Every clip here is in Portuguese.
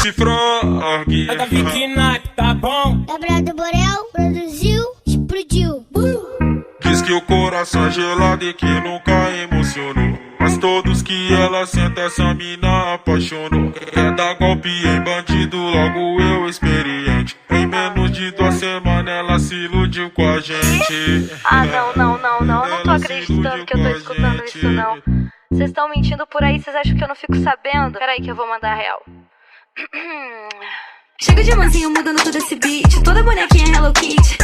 Se frog. É da Vicky, tá bom? Gabriel do Borel produziu, explodiu. Diz que o coração é gelado e que nunca emocionou. Mas todos que ela senta, essa mina apaixonou. É dar golpe em bandido, logo eu experiente. Em menos de 2 semanas ela se iludiu com a gente. Ah, não tô acreditando que eu tô escutando isso não. Vocês estão mentindo por aí, vocês acham que eu não fico sabendo? Peraí que eu vou mandar a real. Chega de mansinho mudando todo esse beat, toda bonequinha Hello Kitty.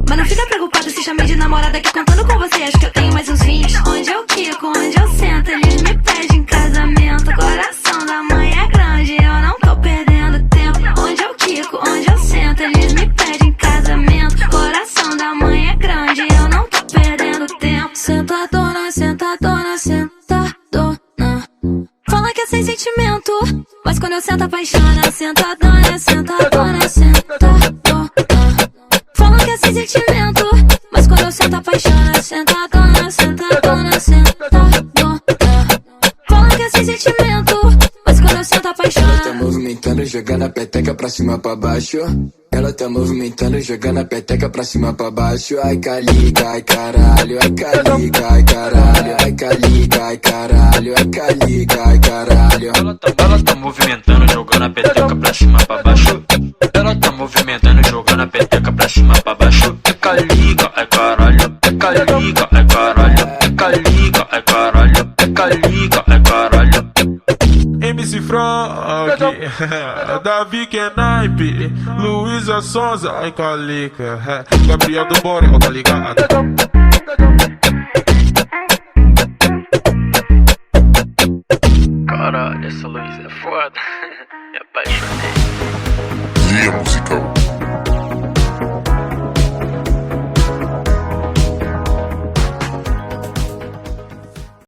Mas não fica preocupado se chamei de namorada que contando com você acho que eu tenho mais uns 20. Onde eu quico, onde eu sento, eles me pedem casamento. Coração da mãe é grande, eu não tô perdendo tempo. Onde eu quico, onde eu sento, eles me pedem casamento. Coração da mãe é grande, eu não tô perdendo tempo. Sentadona, sentadona, sentadona. Fala que é sem sentimento, mas quando eu sento apaixona. Sentadona, sentadona, sentadona. Fala que é sem sentimento, mas quando eu sento apaixona. Sentadona, sentadona, sentadona. Fala que é sem sentimento, mas quando eu sento apaixona. Ela tá movimentando, jogando a peteca pra cima pra baixo. Ela tá movimentando, jogando a peteca pra cima pra baixo. Ai caliga, ai caralho, ai caliga, ai caralho. Ai caliga, ai caralho, ai caliga, ai caralho. Ela tá movimentando, jogando a peteca pra cima pra baixo. Ela tá movimentando, jogando a peteca pra cima pra baixo. É caliga, ai caralho, é caliga, ai caralho. É caliga, ai caralho, é caliga, ai caralho. MC Frog, Davi Kenaipe, Luísa Sonza, ai calica, Gabriel do Borel, tá ligado? Caralho, essa Luísa é foda. Me apaixonei. Guia musical.